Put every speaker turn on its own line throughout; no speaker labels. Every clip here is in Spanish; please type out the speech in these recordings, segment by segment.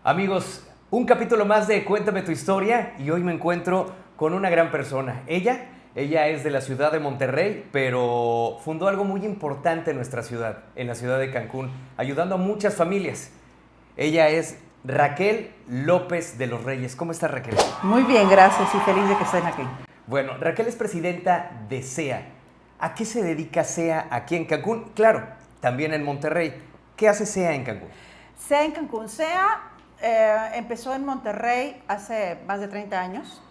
Amigos, un capítulo más de Cuéntame tu historia y hoy me encuentro con una gran persona. Ella es de la ciudad de Monterrey, pero fundó algo muy importante en nuestra ciudad, en la ciudad de Cancún, ayudando a muchas familias. Ella es Raquel López de los Reyes. ¿Cómo está, Raquel?
Muy bien, gracias y feliz de que estén aquí.
Bueno, Raquel es presidenta de SEA. ¿A qué se dedica SEA aquí en Cancún? Claro, también en Monterrey. ¿Qué hace SEA en Cancún?
SEA en Cancún. SEA empezó en Monterrey hace más de 30 años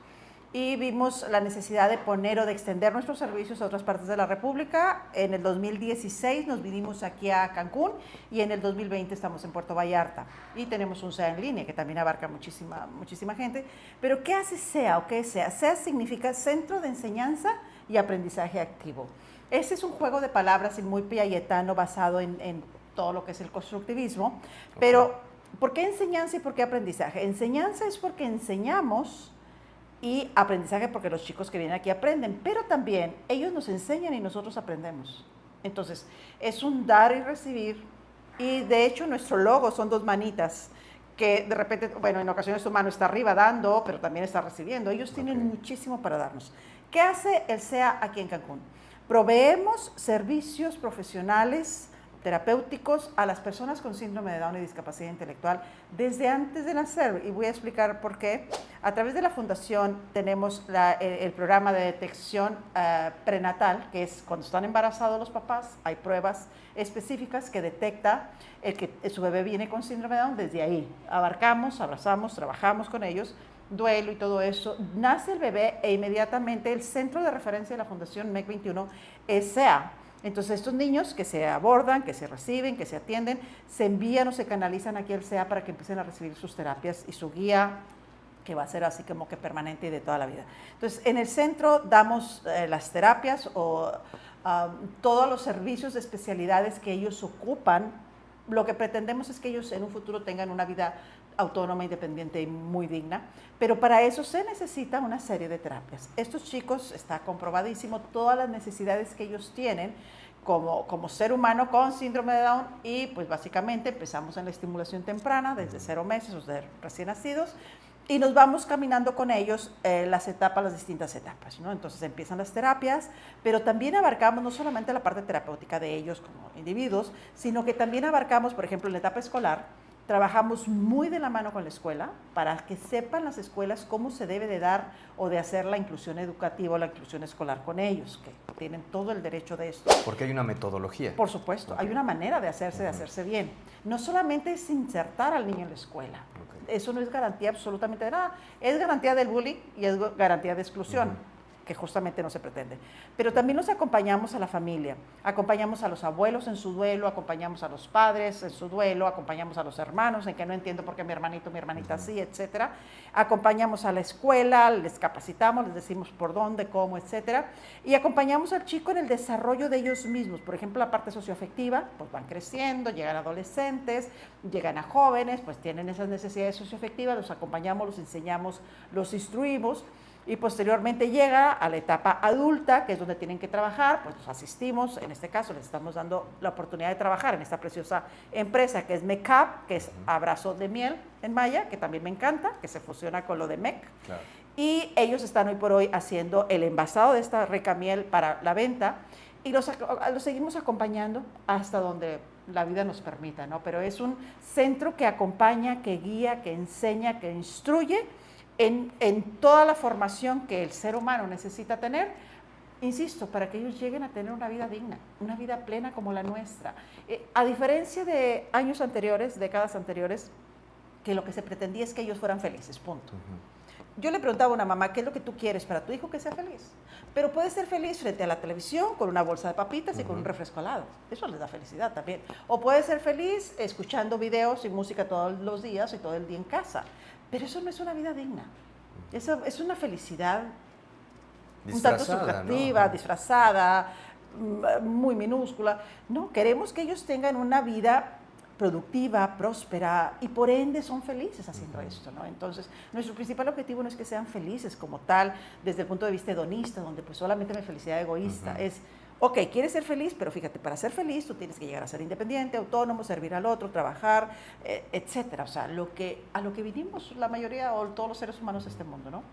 y vimos la necesidad de poner o de extender nuestros servicios a otras partes de la República. En el 2016 nos vinimos aquí a Cancún y en el 2020 estamos en Puerto Vallarta y tenemos un SEA en línea que también abarca muchísima gente. Pero ¿qué hace SEA o qué es SEA? SEA significa Centro de Enseñanza y Aprendizaje Activo. Este es un juego de palabras muy piagetano basado en todo lo que es el constructivismo, pero ¿por qué enseñanza y por qué aprendizaje? Enseñanza es porque enseñamos y aprendizaje porque los chicos que vienen aquí aprenden, pero también ellos nos enseñan y nosotros aprendemos. Entonces, es un dar y recibir y de hecho nuestro logo son dos manitas que de repente, bueno, en ocasiones su mano está arriba dando, pero también está recibiendo. Ellos tienen muchísimo para darnos. ¿Qué hace el SEA aquí en Cancún? Proveemos servicios profesionales terapéuticos a las personas con síndrome de Down y discapacidad intelectual desde antes de nacer, y voy a explicar por qué. A través de la fundación tenemos el programa de detección prenatal, que es cuando están embarazados los papás, hay pruebas específicas que detecta que su bebé viene con síndrome de Down. Desde ahí abarcamos, abrazamos, trabajamos con ellos, duelo y todo eso. Nace el bebé e inmediatamente el centro de referencia de la Fundación MEC 21 es SEA. Entonces estos niños que se abordan, que se reciben, que se atienden, se envían o se canalizan aquí al SEA para que empiecen a recibir sus terapias y su guía, que va a ser así como que permanente y de toda la vida. Entonces en el centro damos las terapias o todos los servicios de especialidades que ellos ocupan. Lo que pretendemos es que ellos en un futuro tengan una vida autónoma, independiente y muy digna, pero para eso se necesita una serie de terapias. Estos chicos, está comprobadísimo, todas las necesidades que ellos tienen como ser humano con síndrome de Down, y pues básicamente empezamos en la estimulación temprana, desde 0 meses o de recién nacidos, y nos vamos caminando con ellos las distintas etapas, ¿no? Entonces empiezan las terapias, pero también abarcamos no solamente la parte terapéutica de ellos como individuos, sino que también abarcamos, por ejemplo, en la etapa escolar, trabajamos muy de la mano con la escuela para que sepan las escuelas cómo se debe de dar o de hacer la inclusión educativa o la inclusión escolar con ellos, que tienen todo el derecho de esto.
Porque hay una metodología.
Por supuesto, hay una manera de hacerse bien. No solamente es insertar al niño en la escuela. Eso no es garantía absolutamente de nada. Es garantía del bullying y es garantía de exclusión, que justamente no se pretende. Pero también nos acompañamos a la familia, acompañamos a los abuelos en su duelo, acompañamos a los padres en su duelo, acompañamos a los hermanos en que no entiendo por qué mi hermanito, mi hermanita sí, etcétera. Acompañamos a la escuela, les capacitamos, les decimos por dónde, cómo, etcétera. Y acompañamos al chico en el desarrollo de ellos mismos. Por ejemplo, la parte socioafectiva, pues van creciendo, llegan adolescentes, llegan a jóvenes, pues tienen esas necesidades socioafectivas, los acompañamos, los enseñamos, los instruimos. Y posteriormente llega a la etapa adulta, que es donde tienen que trabajar, pues los asistimos, en este caso les estamos dando la oportunidad de trabajar en esta preciosa empresa que es MECAP, que es Abrazo de Miel en maya, que también me encanta, que se fusiona con lo de MEC. Claro. Y ellos están hoy por hoy haciendo el envasado de esta rica miel para la venta y los seguimos acompañando hasta donde la vida nos permita, ¿no? Pero es un centro que acompaña, que guía, que enseña, que instruye en toda la formación que el ser humano necesita tener, insisto, para que ellos lleguen a tener una vida digna, una vida plena como la nuestra. A diferencia de años anteriores, décadas anteriores, que lo que se pretendía es que ellos fueran felices, punto. Yo le preguntaba a una mamá, ¿qué es lo que tú quieres para tu hijo que sea feliz? Pero puede ser feliz frente a la televisión, con una bolsa de papitas y con un refresco al lado. Eso les da felicidad también. O puede ser feliz escuchando videos y música todos los días y todo el día en casa. Pero eso no es una vida digna. Eso es una felicidad un tanto subjetiva, ¿no? Disfrazada, muy minúscula. No, queremos que ellos tengan una vida productiva, próspera, y por ende son felices haciendo esto, ¿no? Entonces, nuestro principal objetivo no es que sean felices como tal, desde el punto de vista hedonista, donde pues solamente mi felicidad egoísta, es ok, quieres ser feliz, pero fíjate, para ser feliz tú tienes que llegar a ser independiente, autónomo, servir al otro, trabajar, etcétera. O sea, a lo que vinimos la mayoría o todos los seres humanos de este mundo, ¿no?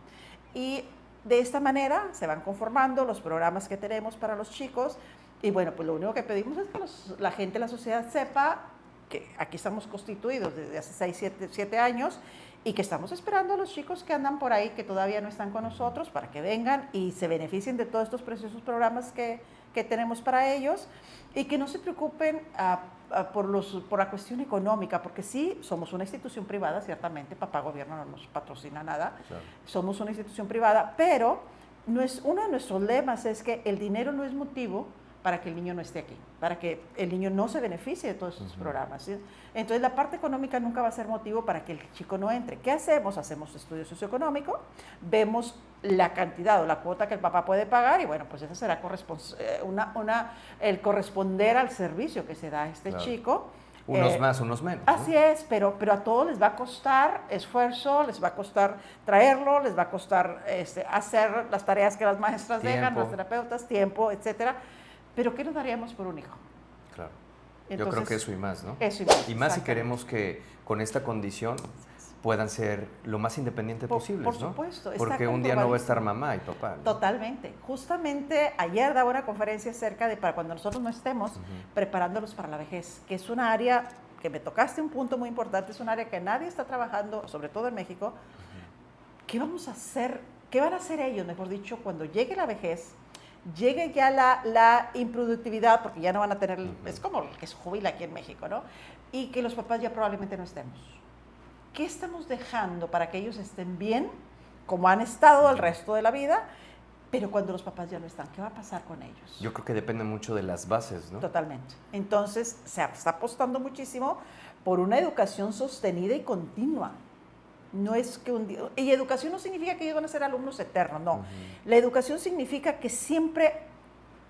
Y de esta manera se van conformando los programas que tenemos para los chicos. Y bueno, pues lo único que pedimos es que la gente, la sociedad sepa que aquí estamos constituidos desde hace 6, 7 años y que estamos esperando a los chicos que andan por ahí, que todavía no están con nosotros, para que vengan y se beneficien de todos estos preciosos programas que tenemos para ellos y que no se preocupen por la cuestión económica, porque sí, somos una institución privada, ciertamente, papá gobierno no nos patrocina nada, claro. Somos una institución privada, pero uno de nuestros lemas es que el dinero no es motivo para que el niño no esté aquí, para que el niño no se beneficie de todos estos programas, ¿sí? Entonces, la parte económica nunca va a ser motivo para que el chico no entre. ¿Qué hacemos? Hacemos estudio socioeconómico, vemos la cantidad o la cuota que el papá puede pagar y bueno, pues esa será el corresponder al servicio que se da a este chico.
Unos más, unos menos, ¿no?
Así es, pero a todos les va a costar esfuerzo, les va a costar traerlo, les va a costar hacer las tareas que las maestras dejan, los terapeutas, tiempo, etcétera. Pero ¿qué nos daríamos por un hijo?
Claro. Entonces, yo creo que eso y más, ¿no?
Eso y más.
Y más si queremos que con esta condición puedan ser lo más independientes posibles,
por
¿no?
Supuesto.
Porque un día no va a estar mamá y papá, ¿no?
Totalmente. Justamente ayer daba una conferencia acerca de para cuando nosotros no estemos, preparándolos para la vejez, que es un área que me tocaste un punto muy importante, es un área que nadie está trabajando, sobre todo en México. ¿Qué vamos a hacer? ¿Qué van a hacer ellos, mejor dicho, cuando llegue la vejez? Llegue ya la improductividad, porque ya no van a tener, es como el que se jubila aquí en México, ¿no? Y que los papás ya probablemente no estemos. ¿Qué estamos dejando para que ellos estén bien, como han estado el resto de la vida, pero cuando los papás ya no están? ¿Qué va a pasar con ellos?
Yo creo que depende mucho de las bases, ¿no?
Totalmente. Entonces, se está apostando muchísimo por una educación sostenida y continua. No es que y educación no significa que ellos van a ser alumnos eternos, no. La educación significa que siempre,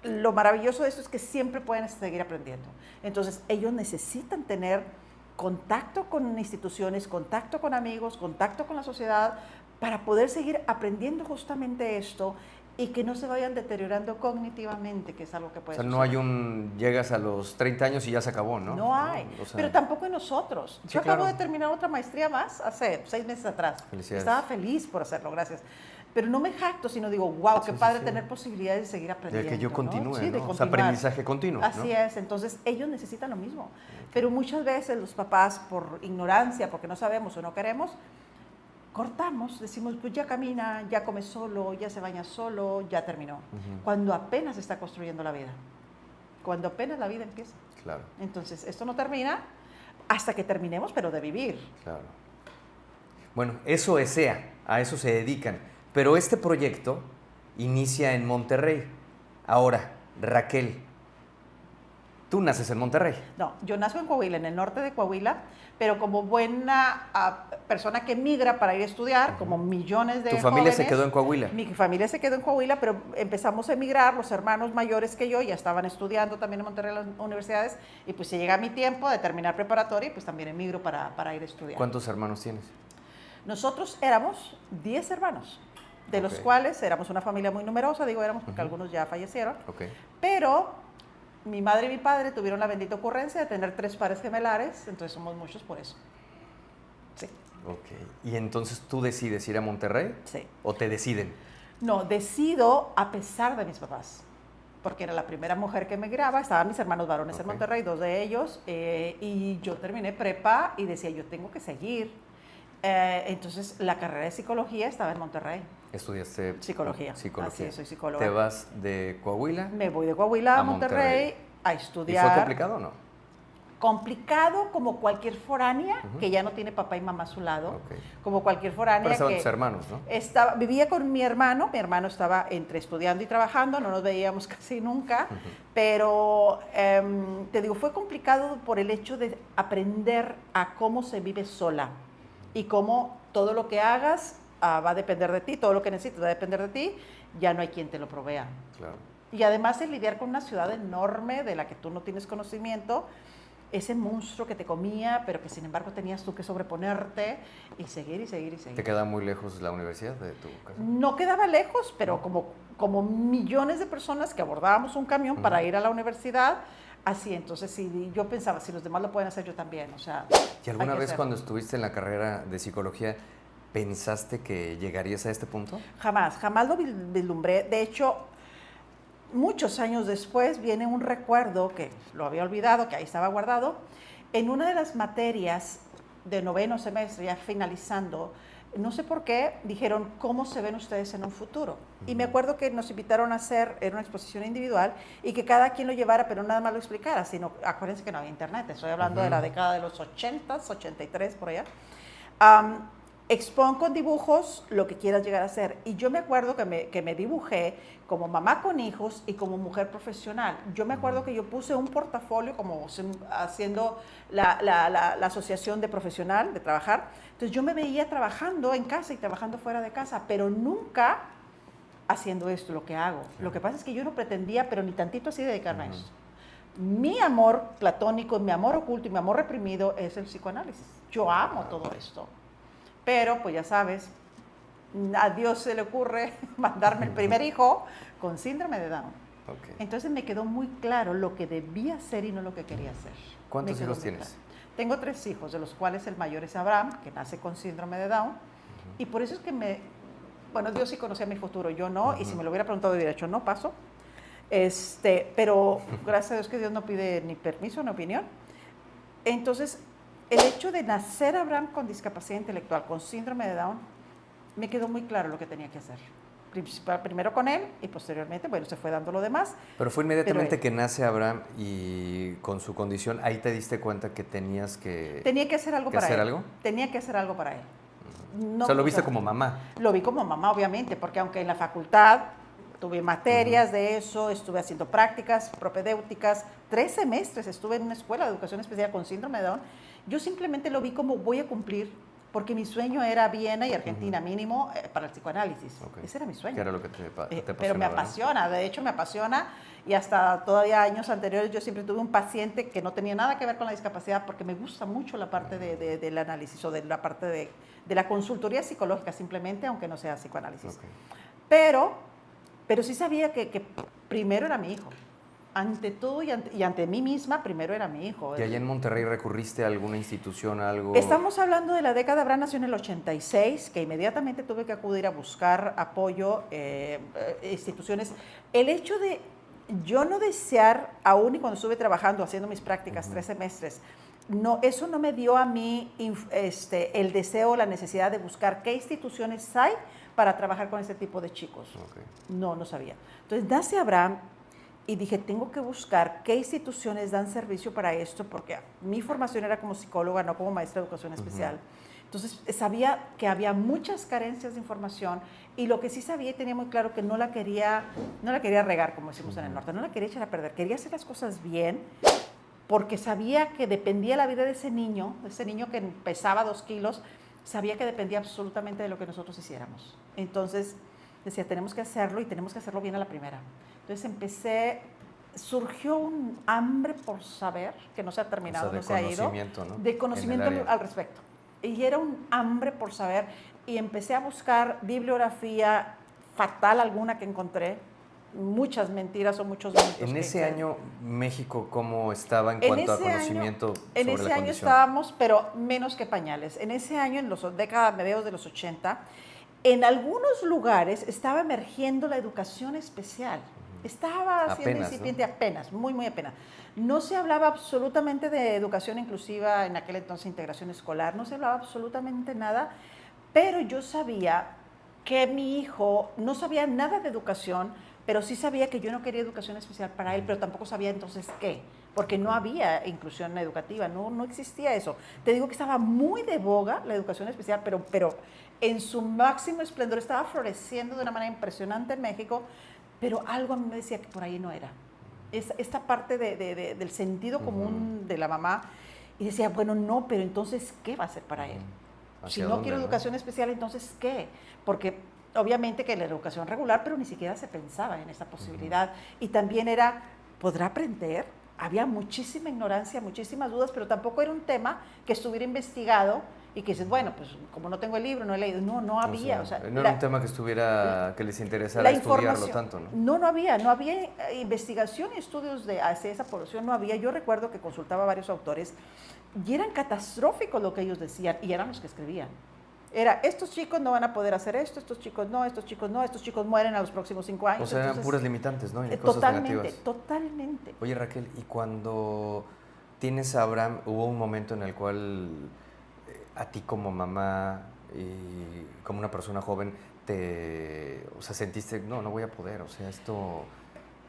lo maravilloso de esto es que siempre pueden seguir aprendiendo. Entonces, ellos necesitan tener contacto con instituciones, contacto con amigos, contacto con la sociedad, para poder seguir aprendiendo justamente esto y que no se vayan deteriorando cognitivamente, que es algo que puede
suceder. No hay llegas a los 30 años y ya se acabó, ¿no?
No hay, o sea, pero tampoco en nosotros. Yo acabo de terminar otra maestría más hace 6 meses atrás.
Felicidades.
Estaba feliz por hacerlo, gracias. Pero no me jacto, sino digo, wow, qué padre tener posibilidades de seguir aprendiendo.
De que yo continúe,
¿no? Sí, de
o sea, aprendizaje continuo.
Así es, entonces ellos necesitan lo mismo. Pero muchas veces los papás, por ignorancia, porque no sabemos o no queremos, cortamos, decimos, pues ya camina, ya come solo, ya se baña solo, ya terminó. Cuando apenas se está construyendo la vida. Cuando apenas la vida empieza.
Claro.
Entonces, esto no termina hasta que terminemos, pero de vivir.
Claro. Bueno, eso es ESEA, a eso se dedican. Pero este proyecto inicia en Monterrey. Ahora, Raquel, tú naces en Monterrey.
No, yo nazco en Coahuila, en el norte de Coahuila, pero como buena persona que migra para ir a estudiar, como millones de
¿Tu familia
jóvenes,
se quedó en Coahuila?
Mi familia se quedó en Coahuila, pero empezamos a emigrar, los hermanos mayores que yo ya estaban estudiando también en Monterrey en las universidades, y pues se llega mi tiempo de terminar preparatoria y pues también emigro para ir a estudiar.
¿Cuántos hermanos tienes?
Nosotros éramos 10 hermanos, de los cuales éramos una familia muy numerosa, digo éramos porque algunos ya fallecieron, pero mi madre y mi padre tuvieron la bendita ocurrencia de tener 3 pares gemelares, entonces somos muchos por eso. Sí.
Ok. ¿Y entonces tú decides ir a Monterrey?
Sí.
¿O te deciden?
No, decido a pesar de mis papás, porque era la primera mujer que emigraba, estaban mis hermanos varones en Monterrey, 2 de ellos, y yo terminé prepa y decía, yo tengo que seguir. Entonces, la carrera de psicología estaba en Monterrey.
¿Estudiaste
psicología? Así es, soy psicóloga.
¿Te vas de Coahuila?
Me voy de Coahuila a Monterrey a estudiar.
¿Y fue complicado o no?
Complicado como cualquier foránea que ya no tiene papá y mamá a su lado. Como cualquier foránea.
Pero estaban tus hermanos, ¿no?
Vivía con mi hermano estaba entre estudiando y trabajando, no nos veíamos casi nunca, pero te digo, fue complicado por el hecho de aprender a cómo se vive sola y cómo todo lo que hagas va a depender de ti, todo lo que necesitas va a depender de ti, ya no hay quien te lo provea.
Claro.
Y además el lidiar con una ciudad enorme de la que tú no tienes conocimiento, ese monstruo que te comía, pero que sin embargo tenías tú que sobreponerte y seguir y seguir y seguir.
¿Te queda muy lejos la universidad de tu casa?
No quedaba lejos, pero como millones de personas que abordábamos un camión para ir a la universidad, así. Entonces, si yo pensaba, si los demás lo pueden hacer, yo también. O sea,
¿Y alguna
hay que
vez
hacerlo.
cuando estuviste en la carrera de psicología pensaste que llegarías a este punto?
Jamás lo vislumbré. De hecho, muchos años después viene un recuerdo que lo había olvidado, que ahí estaba guardado. En una de las materias de noveno semestre, ya finalizando, no sé por qué, dijeron, ¿cómo se ven ustedes en un futuro? Y me acuerdo que nos invitaron a hacer, era una exposición individual, y que cada quien lo llevara, pero nada más lo explicara, sino, acuérdense que no había internet, estoy hablando de la década de los 80s, 83, por allá. Expon con dibujos lo que quieras llegar a ser. Y yo me acuerdo que me dibujé como mamá con hijos y como mujer profesional. Yo me acuerdo que yo puse un portafolio como haciendo la asociación de profesional, de trabajar. Entonces yo me veía trabajando en casa y trabajando fuera de casa, pero nunca haciendo esto, lo que hago. Lo que pasa es que yo no pretendía, pero ni tantito así dedicarme a eso. Mi amor platónico, mi amor oculto y mi amor reprimido es el psicoanálisis. Yo amo todo esto. Pero, pues ya sabes, a Dios se le ocurre mandarme el primer hijo con síndrome de Down.
Okay.
Entonces me quedó muy claro lo que debía hacer y no lo que quería hacer.
¿Cuántos hijos tienes?
Claro. Tengo 3 hijos, de los cuales el mayor es Abraham, que nace con síndrome de Down. Y por eso es que bueno, Dios sí conocía mi futuro, yo no, y si me lo hubiera preguntado hubiera hecho no, paso. Pero gracias a Dios que Dios no pide ni permiso ni opinión. Entonces, el hecho de nacer Abraham con discapacidad intelectual, con síndrome de Down, me quedó muy claro lo que tenía que hacer. Primero con él y posteriormente, bueno, se fue dando lo demás.
Pero fue inmediatamente que nace Abraham y con su condición, ahí te diste cuenta que tenías que...
Tenía que hacer algo para él.
¿Algo?
Tenía que hacer algo para él.
No, o sea, lo viste como mamá.
Lo vi como mamá, obviamente, porque aunque en la facultad tuve materias de eso, estuve haciendo prácticas propedéuticas, 3 semestres estuve en una escuela de educación especial con síndrome de Down. Yo simplemente lo vi como voy a cumplir, porque mi sueño era Viena y Argentina mínimo para el psicoanálisis.
Okay.
Ese era mi sueño.
¿Qué era lo que te apasionaba?
Pero me apasiona, de hecho me apasiona, y hasta todavía años anteriores yo siempre tuve un paciente que no tenía nada que ver con la discapacidad, porque me gusta mucho la parte del análisis o de la parte de la consultoría psicológica simplemente, aunque no sea psicoanálisis. Okay. Pero sí sabía que primero era mi hijo. Ante todo y ante mí misma, primero era mi hijo.
¿Y allá en Monterrey recurriste a alguna institución, algo?
Estamos hablando de la década, Abraham nació en el 86, que inmediatamente tuve que acudir a buscar apoyo, instituciones. El hecho de yo no desear, aún y cuando estuve trabajando, haciendo mis prácticas 3 semestres, no, eso no me dio a mí el deseo, la necesidad de buscar qué instituciones hay para trabajar con este tipo de chicos. Okay. No sabía. Entonces nace Abraham y dije, tengo que buscar qué instituciones dan servicio para esto, porque mi formación era como psicóloga, no como maestra de educación especial. Entonces sabía que había muchas carencias de información, y lo que sí sabía y tenía muy claro que no la quería regar, como decimos en el norte, no la quería echar a perder, quería hacer las cosas bien, porque sabía que dependía la vida de ese niño que pesaba 2 kilos, sabía que dependía absolutamente de lo que nosotros hiciéramos. Entonces decía, tenemos que hacerlo y tenemos que hacerlo bien a la primera. Entonces surgió un hambre por saber, que no se ha terminado, no se ha ido,
¿no?
De conocimiento al respecto. Y era un hambre por saber, y empecé a buscar bibliografía fatal alguna que encontré, muchas mentiras o muchos mitos.
En ese año, México, ¿cómo estaba en cuanto a conocimiento sobre la condición?
En ese año estábamos, pero menos que pañales. En ese año, en los mediados de los 80, en algunos lugares estaba emergiendo la educación especial. Estaba siendo incipiente, ¿no? Apenas, muy, muy apenas. No se hablaba absolutamente de educación inclusiva, en aquel entonces integración escolar, no se hablaba absolutamente nada, pero yo sabía que mi hijo no sabía nada de educación, pero sí sabía que yo no quería educación especial para él, pero tampoco sabía entonces qué, porque no había inclusión educativa, no existía eso. Te digo que estaba muy de boga la educación especial, pero en su máximo esplendor estaba floreciendo de una manera impresionante en México, pero algo a mí me decía que por ahí no era. Esta parte del sentido común de la mamá, y decía, bueno, no, pero entonces, ¿qué va a hacer para él? Si no quiero educación especial, entonces, ¿qué? Porque obviamente que la educación regular, pero ni siquiera se pensaba en esa posibilidad. Y también era, ¿podrá aprender? había muchísima ignorancia, muchísimas dudas, pero tampoco era un tema que estuviera investigado y que dices, bueno, pues como no tengo el libro, no he leído. No había.
No era un tema que les interesara estudiarlo tanto, ¿no?
No había investigación y estudios hacia esa población, no había. Yo recuerdo que consultaba a varios autores y eran catastróficos lo que ellos decían y eran los que escribían. Era, estos chicos no van a poder hacer esto, estos chicos no, estos chicos mueren a los próximos 5 años.
O sea, eran puras limitantes, ¿no? Y cosas negativas.
Totalmente.
Oye, Raquel, y cuando tienes a Abraham, ¿hubo un momento en el cual a ti como mamá y como una persona joven sentiste, no voy a poder, o sea, esto...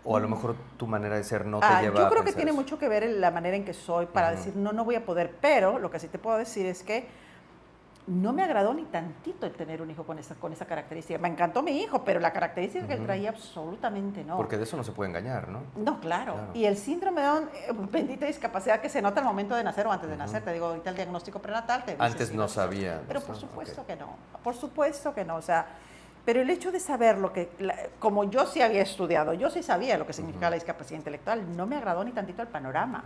O a lo mejor tu manera de ser no te lleva a
yo creo que
pensar
tiene
eso?
mucho que ver en la manera en que soy para decir, no voy a poder, pero lo que sí te puedo decir es que no me agradó ni tantito el tener un hijo con esa característica. Me encantó mi hijo, pero la característica que él traía absolutamente no.
Porque de eso no se puede engañar, ¿no?
No, claro. Y el síndrome de Down, bendita discapacidad que se nota al momento de nacer o antes de nacer. Te digo, ahorita el diagnóstico prenatal.
Antes no sabía.
Pero por supuesto que no. Por supuesto que no. O sea, pero el hecho de saber como yo sí había estudiado, yo sí sabía lo que significaba la discapacidad intelectual, no me agradó ni tantito el panorama.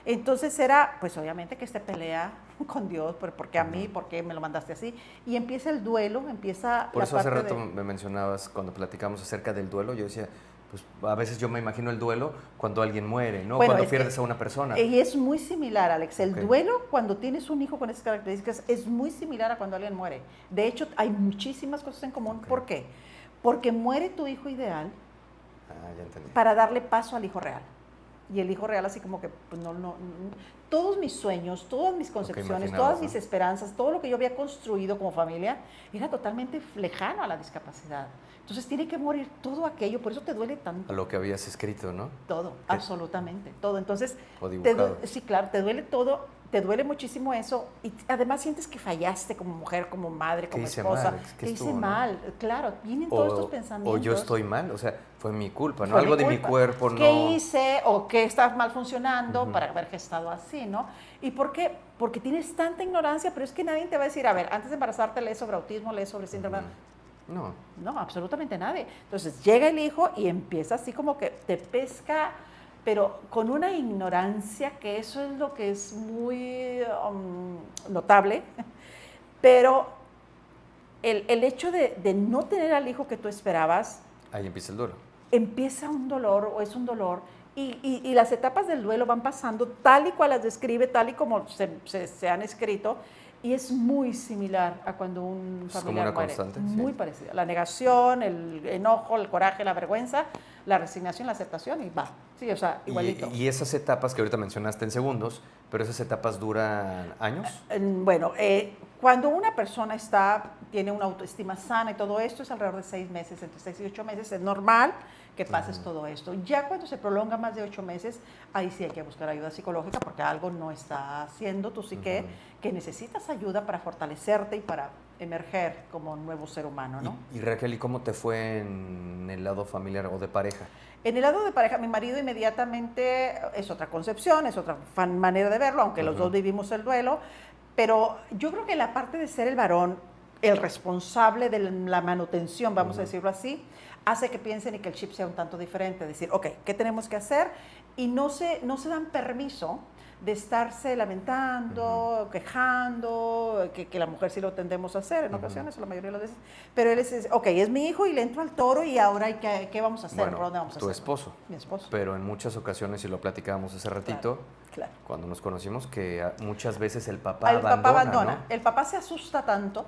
Entonces era, pues obviamente que este pelea con Dios, ¿por qué a mí? ¿Por qué me lo mandaste así? Y empieza el duelo, empieza
Por eso hace rato me mencionabas, cuando platicamos acerca del duelo, yo decía, pues a veces yo me imagino el duelo cuando alguien muere, ¿no? Bueno, cuando pierdes a una persona.
Y es muy similar, Alex. El duelo cuando tienes un hijo con esas características es muy similar a cuando alguien muere. De hecho, hay muchísimas cosas en común. ¿Por qué? Porque muere tu hijo ideal
ya entendí.
Para darle paso al hijo real. Y el hijo real así como que, pues todos mis sueños, todas mis concepciones, todas mis esperanzas, todo lo que yo había construido como familia, era totalmente lejano a la discapacidad. Entonces tiene que morir todo aquello, por eso te duele tanto.
A lo que habías escrito, ¿no?
Todo, absolutamente, todo. Entonces,
o dibujado.
Sí, claro, te duele todo, te duele muchísimo eso y además sientes que fallaste como mujer, como madre, como esposa. ¿Qué hice mal? Claro, vienen todos estos pensamientos.
O yo estoy mal, o sea, fue mi culpa, ¿no? Algo de mi cuerpo, ¿no?
¿Qué hice o qué está mal funcionando para haber gestado así, ¿no? ¿Y por qué? Porque tienes tanta ignorancia, pero es que nadie te va a decir, a ver, antes de embarazarte lees sobre autismo, lees sobre síndrome. No, absolutamente nadie. Entonces llega el hijo y empieza así como que te pesca, pero con una ignorancia, que eso es lo que es muy notable, pero el hecho de no tener al hijo que tú esperabas.
Ahí empieza el duelo.
Empieza un dolor o es un dolor y las etapas del duelo van pasando tal y cual las describe, tal y como se han escrito. Y es muy similar a cuando un familiar muere.
Constante,
muy parecida. La negación, el enojo, el coraje, la vergüenza, la resignación, la aceptación y va. Sí, o sea, igualito.
Y esas etapas que ahorita mencionaste en segundos, pero esas etapas duran años.
Bueno, cuando una persona tiene una autoestima sana y todo esto es alrededor de 6 meses, entre 6 y 8 meses, es normal que pases todo esto. Ya cuando se prolonga más de 8 meses, ahí sí hay que buscar ayuda psicológica porque algo no está haciendo tu psique, que necesitas ayuda para fortalecerte y para emerger como un nuevo ser humano, ¿no?
Y Raquel, ¿y cómo te fue en el lado familiar o de pareja?
En el lado de pareja, mi marido inmediatamente es otra concepción, es otra manera de verlo, aunque los dos vivimos el duelo, pero yo creo que la parte de ser el varón, el responsable de la manutención, vamos a decirlo así, hace que piensen y que el chip sea un tanto diferente, decir, ok, ¿qué tenemos que hacer? Y no se dan permiso de estarse lamentando, quejando, que la mujer sí lo tendemos a hacer en ocasiones, la mayoría de las veces, pero él es, ok, es mi hijo y le entro al toro y ahora ¿qué vamos a hacer?
Bueno,
¿por dónde vamos a
tu
hacer?
esposo.
Mi esposo.
Pero en muchas ocasiones, y lo platicábamos hace ratito,
claro.
Cuando nos conocimos, que muchas veces el papá abandona. ¿No?
El papá se asusta tanto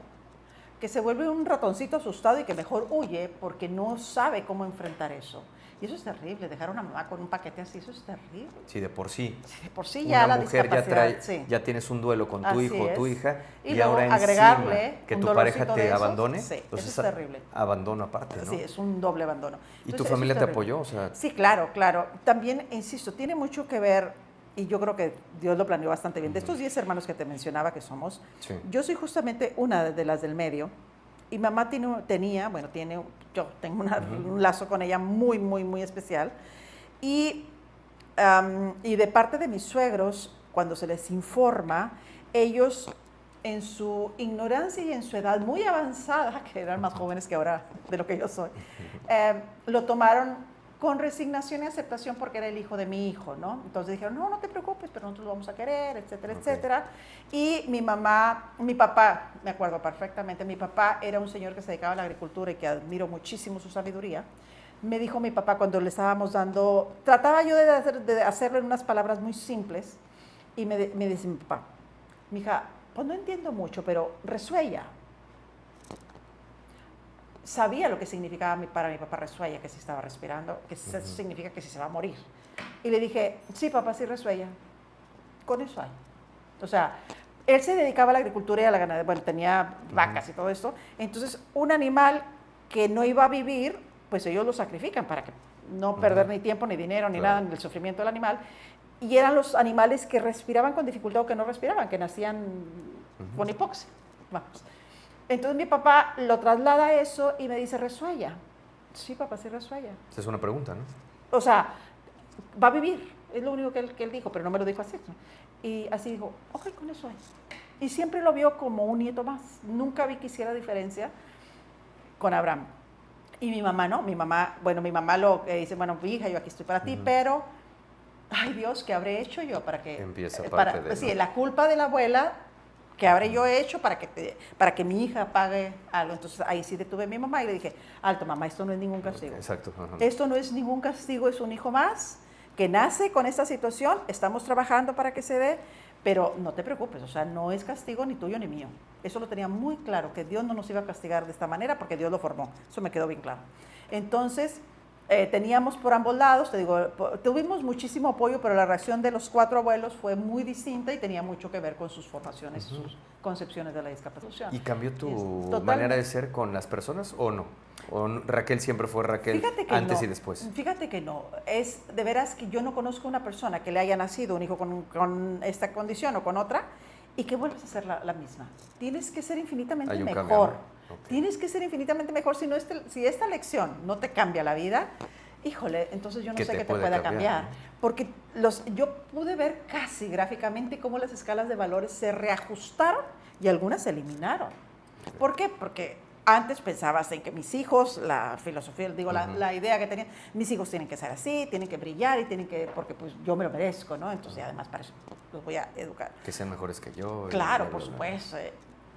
que se vuelve un ratoncito asustado y que mejor huye porque no sabe cómo enfrentar eso. Y eso es terrible, dejar a una mamá con un paquete así, eso es terrible.
Sí, de por sí.
Sí, de por sí ya la discapacidad.
Ya tienes un duelo con tu hijo o tu hija
y
ahora
agregarle
encima que tu pareja te abandone.
Sí,
entonces
eso es terrible.
Abandono aparte, ¿no?
Sí, es un doble abandono.
¿Y tu familia te apoyó? O sea,
sí, claro. También, insisto, tiene mucho que ver, y yo creo que Dios lo planeó bastante bien. De estos 10 hermanos que te mencionaba que somos, yo soy justamente una de las del medio. Y mamá yo tengo un lazo con ella muy, muy, muy especial. Y de parte de mis suegros, cuando se les informa, ellos en su ignorancia y en su edad muy avanzada, que eran más jóvenes que ahora de lo que yo soy, lo tomaron con resignación y aceptación porque era el hijo de mi hijo, ¿no? Entonces dijeron, no, no te preocupes, pero nosotros lo vamos a querer, etcétera, etcétera. Y mi papá, me acuerdo perfectamente, mi papá era un señor que se dedicaba a la agricultura y que admiro muchísimo su sabiduría. Me dijo mi papá cuando le estábamos dando, trataba yo de hacerlo en unas palabras muy simples, y me dice mi papá, mija, pues no entiendo mucho, pero resuella. Sabía lo que significaba para mi papá resuella, que si estaba respirando, que eso significa que si se va a morir. Y le dije, sí, papá, sí resuella. Con eso hay. O sea, él se dedicaba a la agricultura y a la ganadería, bueno, tenía vacas y todo esto. Entonces, un animal que no iba a vivir, pues ellos lo sacrifican para que no perder ni tiempo, ni dinero, ni nada, ni el sufrimiento del animal. Y eran los animales que respiraban con dificultad o que no respiraban, que nacían con hipoxia. Vamos. Entonces mi papá lo traslada a eso y me dice, resuella. Sí, papá, sí resuella.
Esa es una pregunta, ¿no?
O sea, va a vivir, es lo único que él dijo, pero no me lo dijo así. Y así dijo, ok, con eso hay. Y siempre lo vio como un nieto más. Nunca vi que hiciera diferencia con Abraham. Y mi mamá no, mi mamá lo dice, bueno, hija, yo aquí estoy para ti, pero, ay Dios, ¿qué habré hecho yo para que...
Empieza parte de...
Sí, la culpa de la abuela... ¿Qué habré yo hecho para que mi hija pague algo? Entonces ahí sí detuve a mi mamá y le dije, alto mamá, esto no es ningún castigo.
Exacto.
Esto no es ningún castigo, es un hijo más que nace con esta situación, estamos trabajando para que se dé, pero no te preocupes, o sea, no es castigo ni tuyo ni mío. Eso lo tenía muy claro, que Dios no nos iba a castigar de esta manera porque Dios lo formó. Eso me quedó bien claro. Entonces... teníamos por ambos lados, te digo, tuvimos muchísimo apoyo, pero la reacción de los 4 abuelos fue muy distinta y tenía mucho que ver con sus formaciones, sus concepciones de la discapacidad.
¿Y cambió tu manera de ser con las personas o no? ¿O Raquel siempre fue Raquel antes y después?
Fíjate que no. Es de veras que yo no conozco una persona que le haya nacido un hijo con esta condición o con otra y que vuelvas a ser la misma. Tienes que ser infinitamente mejor. Cambio, ¿no? Okay. Tienes que ser infinitamente mejor. Si esta lección no te cambia la vida, híjole, entonces yo no sé qué te pueda cambiar. ¿No? Porque yo pude ver casi gráficamente cómo las escalas de valores se reajustaron y algunas se eliminaron. Okay. ¿Por qué? Porque antes pensabas en que mis hijos, la filosofía, digo, la idea que tenían, mis hijos tienen que ser así, tienen que brillar y tienen que, porque pues yo me lo merezco, ¿no? Entonces además para eso los voy a educar.
Que sean mejores que yo.
Claro, por supuesto.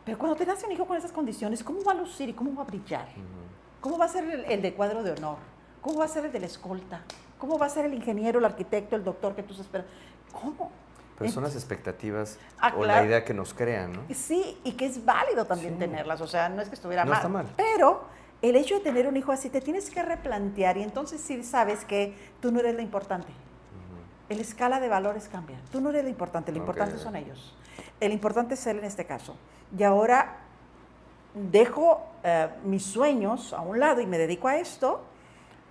Pero cuando te nace un hijo con esas condiciones, ¿cómo va a lucir y cómo va a brillar? ¿Cómo va a ser el de cuadro de honor? ¿Cómo va a ser el de la escolta? ¿Cómo va a ser el ingeniero, el arquitecto, el doctor que tú esperas? ¿Cómo?
Pero son las expectativas o la idea que nos crean, ¿no?
Sí, y que es válido también tenerlas, o sea, no es que estuviera mal.
No está mal.
Pero el hecho de tener un hijo así te tienes que replantear y entonces sí sabes que tú no eres la importante. La escala de valores cambia. Tú no eres lo importante son ellos. El importante es él en este caso. Y ahora dejo mis sueños a un lado y me dedico a esto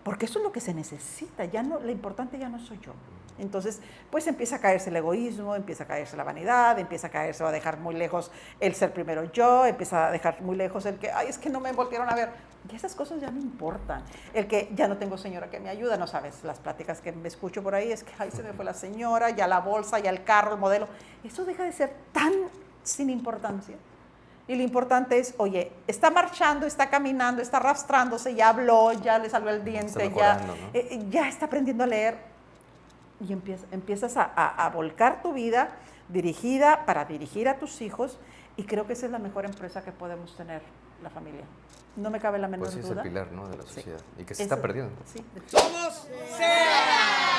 porque eso es lo que se necesita. Ya no, lo importante ya no soy yo. Entonces, pues empieza a caerse el egoísmo, empieza a caerse la vanidad, empieza a caerse, va a dejar muy lejos el ser primero yo, empieza a dejar muy lejos el que, ay, es que no me voltearon a ver. Y esas cosas ya no importan. El que ya no tengo señora que me ayuda, no sabes, las pláticas que me escucho por ahí es que, ay, se me fue la señora, ya la bolsa, ya el carro, el modelo. Eso deja de ser tan sin importancia. Y lo importante es, oye, está marchando, está caminando, está arrastrándose, ya habló, ya le salió el diente, ya está aprendiendo a leer. Y empiezas a volcar tu vida dirigida para dirigir a tus hijos y creo que esa es la mejor empresa que podemos tener la familia. No me cabe la menor duda.
Pues es el pilar, ¿no?, de la sociedad y que se está perdiendo.
Sí.
¡Somos SEA!